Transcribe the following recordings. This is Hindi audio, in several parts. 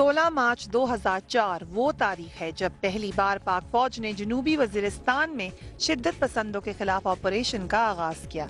16 मार्च 2004 वो तारीख है जब पहली बार पाक फौज ने जनूबी वजीरिस्तान में शिद्दत पसंदों के खिलाफ ऑपरेशन का आगाज किया।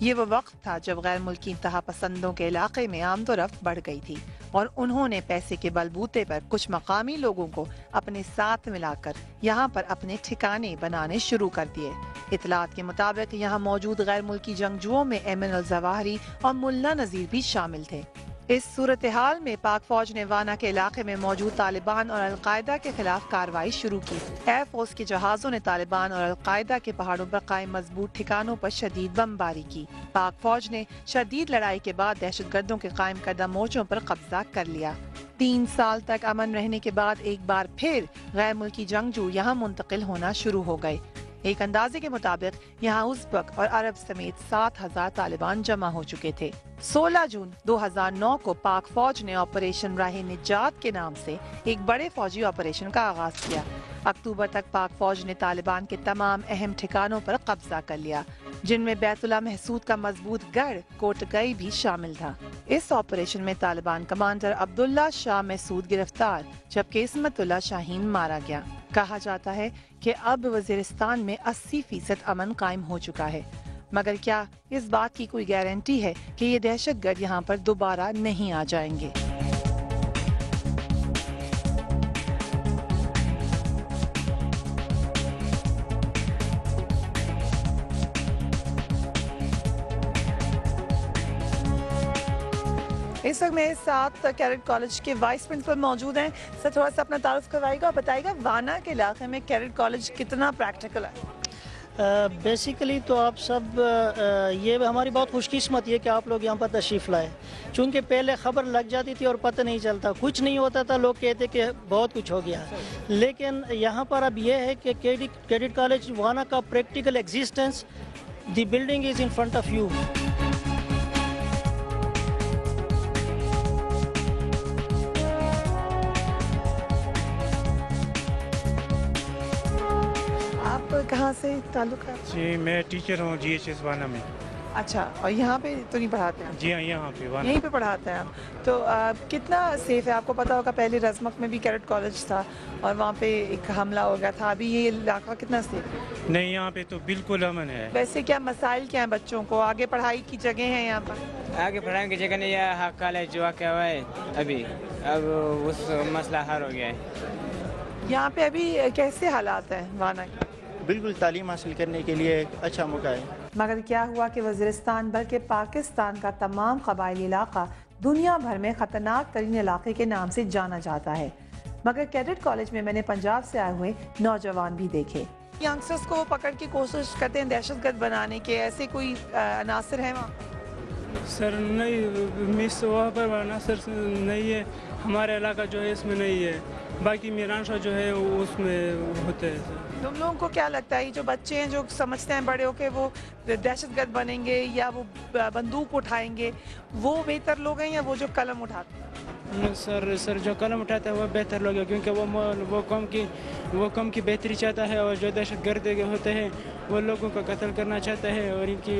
ये वो वक्त था जब गैर मुल्की इंतहा पसंदों के इलाके में आमदोरफ्त बढ़ गई थी और उन्होंने पैसे के बलबूते पर कुछ मकामी लोगों को अपने साथ मिलाकर यहाँ पर अपने ठिकाने बनाने शुरू कर दिए। इतलात के मुताबिक यहाँ मौजूद गैर मुल्की जंगजुओं में एमन अल जवाहरी और मुल्ला नजीर भी शामिल थे। इस सूरत हाल में पाक फौज ने वाना के इलाके में मौजूद तालिबान और अलकायदा के खिलाफ कार्रवाई शुरू की। एयरफोर्स के जहाजों ने तालिबान और अलकायदा के पहाड़ों पर कायम मजबूत ठिकानों पर शदीद बमबारी की। पाक फौज ने शदीद लड़ाई के बाद दहशतगर्दों के कायम करदा मोर्चों पर कब्जा कर लिया। 3 साल तक अमन रहने के बाद एक बार फिर गैर मुल्की जंगजू यहाँ मुंतकिल होना शुरू हो गए। एक अंदाजे के मुताबिक यहाँ उज़्बक और अरब समेत 7,000 तालिबान जमा हो चुके थे। 16 जून 2009 को पाक फौज ने ऑपरेशन राह निजात के नाम से एक बड़े फौजी ऑपरेशन का आगाज किया। अक्टूबर तक पाक फौज ने तालिबान के तमाम अहम ठिकानों पर कब्जा कर लिया, जिनमें बैतुल्ला महसूद का मजबूत गढ़ कोटगई भी शामिल था। इस ऑपरेशन में तालिबान कमांडर अब्दुल्ला शाह महसूद गिरफ्तार, जबकि इस्मतुल्ला शाहीन मारा गया। कहा जाता है कि अब वजीरिस्तान में 80% अमन कायम हो चुका है, मगर क्या इस बात की कोई गारंटी है कि ये दहशतगर्द यहाँ पर दोबारा नहीं आ जाएंगे? इस वक्त मेरे साथ कैरेट कॉलेज के वाइस प्रिंसिपल मौजूद हैं। सर, थोड़ा सा अपना तारुफ करवाएगा और बताइएगा वाना के इलाके में कैरेट कॉलेज कितना प्रैक्टिकल है? बेसिकली तो आप सब ये हमारी बहुत खुशकिस्मत है कि आप लोग यहाँ पर तशरीफ़ लाए, चूँकि पहले ख़बर लग जाती थी और पता नहीं चलता, कुछ नहीं होता था, लोग कहते कि बहुत कुछ हो गया। लेकिन यहाँ पर अब ये है कि कैडेट कॉलेज वाना का practical existence, the building is in front of you. कहाँ से ताल्लुक है? जी, मैं टीचर हूँ GHS वाना में। अच्छा, और यहाँ पे तो नहीं पढ़ाते हैं? जी हाँ, यहाँ पे वाना यहीं पे पढ़ाते हैं आप। तो कितना सेफ है? आपको पता होगा पहले रजमक में भी कैडेट कॉलेज था और वहाँ पे एक हमला हो गया था। अभी ये इलाका कितना सेफ है? नहीं, यहाँ पे तो बिल्कुल अमन है। वैसे क्या मसाइल क्या है बच्चों को? आगे पढ़ाई की जगह है यहाँ पर? आगे पढ़ाई की जगह नहीं है। कॉलेज जो क्या हुआ है अभी, अब उस मसला हल हो गया है। यहाँ पे अभी कैसे हालात हैं वाना के? बिल्कुल तालीम हासिल करने के लिए एक अच्छा मौका है। मगर क्या हुआ कि वज़ीरिस्तान बल्कि पाकिस्तान का तमाम कबायली इलाका दुनिया भर में ख़तरनाक तरीन इलाके के नाम से जाना जाता है। मगर कैडेट कॉलेज में मैंने पंजाब से आए हुए नौजवान भी देखे। यंगस्टर्स को पकड़ के कोशिश करते हैं दहशतगर्द बनाने के, ऐसे कोई अनासर है वहाँ? सर नहीं, मिस वहाँ पर अनासर नहीं है। हमारा इलाका जो है इसमें नहीं है, बाकी मीरान शाह जो है उसमें होते हैं। सर, तुम लोगों को क्या लगता है जो बच्चे हैं जो समझते हैं बड़े होके वो दहशतगर्द बनेंगे या वो बंदूक उठाएंगे, वो बेहतर लोग हैं या वो जो कलम उठाते हैं? सर जो कलम उठाता है वो बेहतर लोग है, क्योंकि वो कौम की बेहतरी चाहता है, और जो दहशतगर्द होते हैं वो लोगों को कत्ल करना चाहता है और इनकी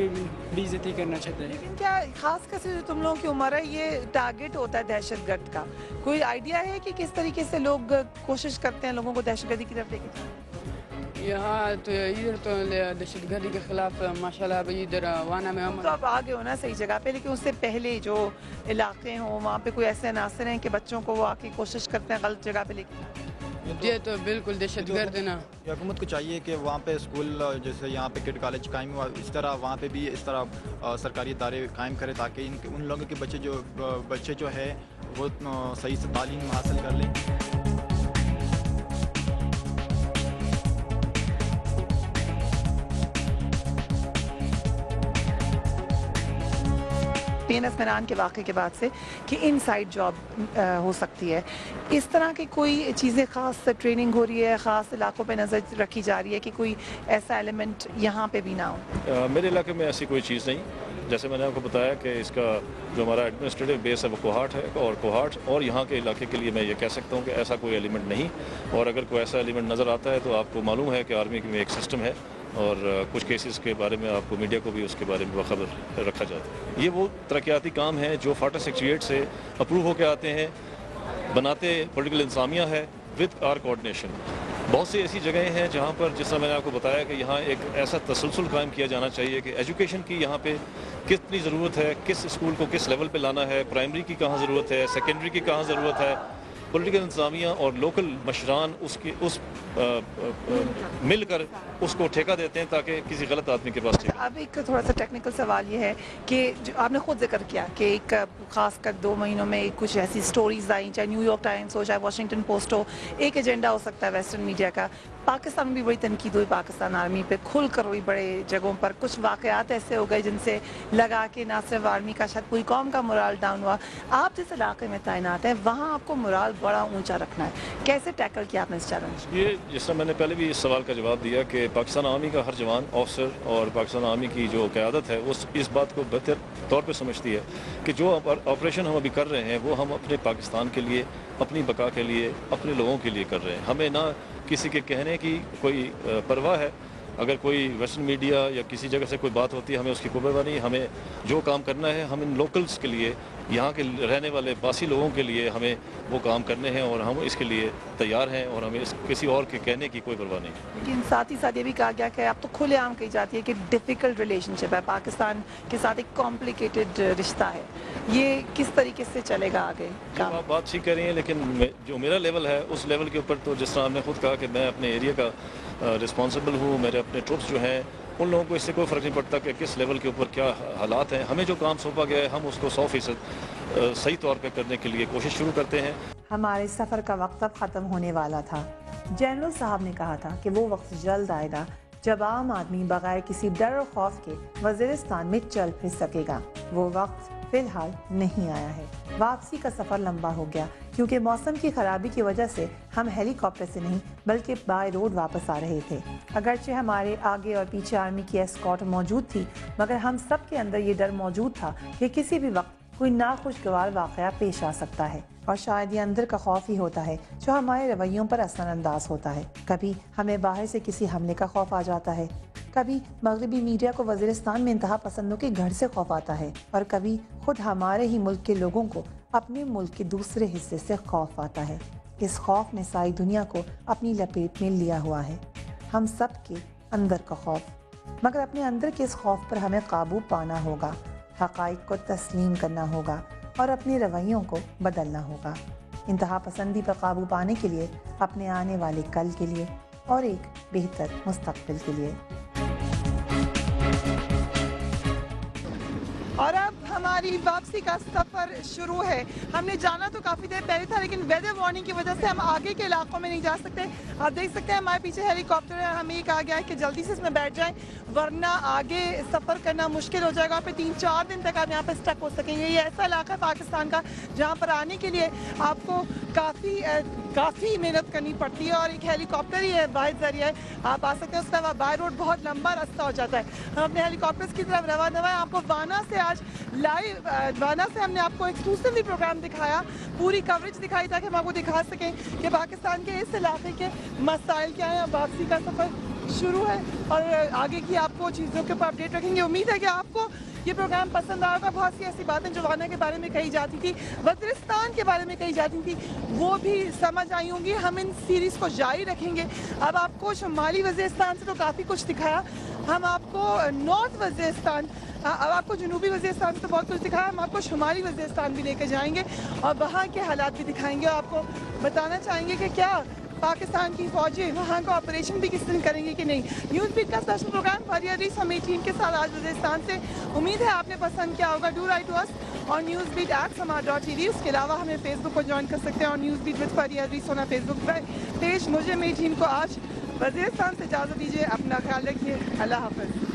बेइज्जती करना चाहता है। लेकिन क्या खास कर से जो तुम लोगों की उम्र है ये टारगेट होता है दहशतगर्द का? कोई आइडिया है कि किस तरीके से लोग कोशिश करते हैं लोगों को दहशतगर्दी की तरफ लेके? यहाँ तो इधर तो दहशतगर्दी के खिलाफ माशाल्लाह अभी इधर वाना में हम तो आप आगे हो ना सही जगह पे, लेकिन उससे पहले जो इलाके हों वहाँ पे कोई ऐसे अनासर हैं कि बच्चों को वो आके कोशिश करते हैं गलत जगह पे लेके? ये तो बिल्कुल दहशतगर्द है ना। हुकूमत को चाहिए कि वहाँ पे स्कूल जैसे यहाँ पे कैडेट कॉलेज कायम हुआ, इस तरह वहाँ पे भी इस तरह सरकारी इदारे कायम करें ताकि उन लोगों के बच्चे जो है वो सही से तालीम हासिल कर लें। PNS मैदान के वाक़े के बाद से कि इनसाइड जॉब हो सकती है, इस तरह की कोई चीज़ें ख़ास ट्रेनिंग हो रही है, ख़ास इलाकों पे नज़र रखी जा रही है कि कोई ऐसा एलिमेंट यहाँ पे भी ना हो? मेरे इलाके में ऐसी कोई चीज़ नहीं। जैसे मैंने आपको बताया कि इसका जो हमारा एडमिनिस्ट्रेटिव बेस है वो कोहाट है, और कोहाट और यहाँ के इलाके के लिए मैं ये कह सकता हूँ कि ऐसा कोई एलिमेंट नहीं। और अगर कोई ऐसा एलिमेंट नज़र आता है तो आपको मालूम है कि आर्मी में एक सिस्टम है और कुछ केसेस के बारे में आपको मीडिया को भी उसके बारे में बाखबर रखा जाता है। ये वो तरक्याती काम हैं जो फाटा 68 से अप्रूव होकर आते हैं, बनाते पॉलिटिकल इंतजामिया है विद आर कोऑर्डिनेशन। बहुत सी ऐसी जगहें हैं जहाँ पर, जिस तरह मैंने आपको बताया कि यहाँ एक ऐसा तसलसल कायम किया जाना चाहिए कि एजुकेशन की यहाँ पे कितनी ज़रूरत है, किस स्कूल को किस लेवल पे लाना है, प्राइमरी की कहाँ ज़रूरत है, सेकेंडरी की कहाँ ज़रूरत है, पॉलिटिकल इंतजामिया और लोकल मशरान मिलकर उसको ठेका देते हैं ताकि किसी गलत आदमी के पास ठेका। अब एक थोड़ा सा टेक्निकल सवाल ये है कि जो आपने खुद जिक्र किया कि एक खासकर 2 महीनों में कुछ ऐसी स्टोरीज आई, चाहे न्यूयॉर्क टाइम्स हो, चाहे वॉशिंगटन पोस्ट हो, एक एजेंडा हो सकता है वेस्टर्न मीडिया का। पाकिस्तान में भी बड़ी तनकीद हुई पाकिस्तान आर्मी पे, खुल कर हुई बड़े जगहों पर। कुछ वाक़यात ऐसे हो गए जिनसे लगा कि ना सिर्फ आर्मी का, शायद पूरी कौम का मोराल डाउन हुआ। आप जिस इलाके में तैनात हैं वहाँ आपको मोराल बड़ा ऊंचा रखना है, कैसे टैकल किया आपने इस चैलेंज? ये जिस तरह मैंने पहले भी इस सवाल का जवाब दिया कि पाकिस्तान आर्मी का हर जवान, ऑफिसर और पाकिस्तान आर्मी की जो क़यादत है वो इस बात को बेहतर तौर पर समझती है कि जो ऑपरेशन हम अभी कर रहे हैं वो हम अपने पाकिस्तान के लिए, अपनी बका के लिए, अपने लोगों के लिए कर रहे हैं। हमें ना किसी के कहने की कोई परवाह है। अगर कोई वेस्टर्न मीडिया या किसी जगह से कोई बात होती है, हमें उसकी कोई परवाह नहीं। हमें जो काम करना है, हम इन लोकल्स के लिए, यहाँ के रहने वाले बासी लोगों के लिए हमें वो काम करने हैं और हम इसके लिए तैयार हैं और हमें किसी और के कहने की कोई परवाह नहीं। लेकिन साथ ही साथ ये भी कहा गया कि अब तो खुलेआम कही जाती है कि डिफ़िकल्ट रिलेशनशिप है, पाकिस्तान के साथ एक कॉम्प्लिकेटेड रिश्ता है। ये किस तरीके से चलेगा आगे? आप बात ठीक कर रही हैं, लेकिन जो मेरा लेवल है उस लेवल के ऊपर तो जिस तरह आपने खुद कहा कि मैं अपने एरिया का रिस्पॉन्सिबल हूँ, मेरे अपने ट्रुप्स जो हैं उन लोगों को इससे कोई फ़र्क नहीं पड़ता कि किस लेवल के ऊपर क्या हालात हैं। हमें जो काम सौंपा गया है हम उसको 100% सही तौर पे करने के लिए कोशिश शुरू करते हैं। हमारे सफ़र का वक्त अब ख़त्म होने वाला था। जनरल साहब ने कहा था कि वो वक्त जल्द आएगा जब आम आदमी बगैर किसी डर और खौफ के वज़ीरिस्तान में चल फिर सकेगा। वो वक्त फ़िलहाल नहीं आया है। वापसी का सफ़र लंबा हो गया क्योंकि मौसम की खराबी की वजह से हम हेलीकॉप्टर से नहीं बल्कि बाय रोड वापस आ रहे थे। अगरचे हमारे आगे और पीछे आर्मी की एस्कॉर्ट मौजूद थी, मगर हम सब के अंदर ये डर मौजूद था कि किसी भी वक्त कोई नाखुशगवार वाक़या पेश आ सकता है। और शायद ये अंदर का खौफ ही होता है जो हमारे रवैयों पर असरअंदाज होता है। कभी हमें बाहर से किसी हमले का खौफ आ जाता है, कभी मगरबी मीडिया को वज़ीरिस्तान में इंतहा पसंदों के घर से खौफ आता है, और कभी खुद हमारे ही मुल्क के लोगों को अपने मुल्क के दूसरे हिस्से से खौफ आता है। इस खौफ ने सारी दुनिया को अपनी लपेट में लिया हुआ है, हम सब के अंदर का खौफ। मगर अपने अंदर के इस खौफ पर हमें काबू पाना होगा, हक़ाइक़ को तस्लीम करना होगा और अपने रवैयों को बदलना होगा। इंतहा पसंदी पर काबू पाने के लिए, अपने आने वाले कल के लिए और एक बेहतर मुस्तक़बिल के लिए। और अब हमारी वापसी का सफ़र शुरू है। हमने जाना तो काफ़ी देर पहले था, लेकिन वेदर वार्निंग की वजह से हम आगे के इलाकों में नहीं जा सकते। आप देख सकते हैं हमारे पीछे हेलीकॉप्टर है, हमें ये कहा गया है कि जल्दी से इसमें बैठ जाएं वरना आगे सफ़र करना मुश्किल हो जाएगा। फिर 3-4 दिन तक आप यहाँ पर स्टक हो सकेंगे। ये ऐसा इलाका है पाकिस्तान का जहाँ पर आने के लिए आपको काफ़ी मेहनत करनी पड़ती है और एक हेलीकॉप्टर ही है वाहिद ज़रिया है आप आ सकते हैं। उसके अलावा बाय रोड बहुत लंबा रास्ता हो जाता है। हम अपने हेलीकॉप्टर्स की तरफ रवाना हुए। आपको वाना से आज लाइव वाना से हमने आपको एक्सक्लूसिवली प्रोग्राम दिखाया, पूरी कवरेज दिखाई ताकि हम आपको दिखा सकें कि पाकिस्तान के इस इलाके के मसाइल क्या हैं। वापसी का सफ़र शुरू है और आगे की आपको चीज़ों के ऊपर अपडेट रखेंगे। उम्मीद है कि आपको ये प्रोग्राम पसंद आएगा। बहुत सी ऐसी बातें जो वाना के बारे में कही जाती थी, वज़ीरिस्तान के बारे में कही जाती थी, वो भी समझ आई होंगी। हम इन सीरीज़ को जारी रखेंगे। अब आपको शुमाली वज़ीरिस्तान से तो काफ़ी कुछ दिखाया, हम आपको नॉर्थ वज़ीरिस्तान, अब आपको जनूबी वज़ीरिस्तान से बहुत कुछ दिखाया, हम आपको शुमाली वज़ीरिस्तान भी लेकर जाएंगे और वहाँ के हालात भी दिखाएंगे और आपको बताना चाहेंगे कि क्या पाकिस्तान की फौजें वहाँ का ऑपरेशन भी किस दिन करेंगी कि नहीं। न्यूज़ बीट का स्पेशल प्रोग्राम फरिया रीस हमें टीम के साथ आज वज़ीरिस्तान से। उम्मीद है आपने पसंद किया होगा। डू राइट टू अस और newsbeat@samar.tv। उसके अलावा हमें फेसबुक को ज्वाइन कर सकते हैं और न्यूज़ बीट विद फरिया रीस होना फेसबुक पेज। मुझे मेरी टीम को आज वज़ीरिस्तान से इजाज़त दीजिए। अपना ख्याल रखिए। अल्लाह हाफ़िज़।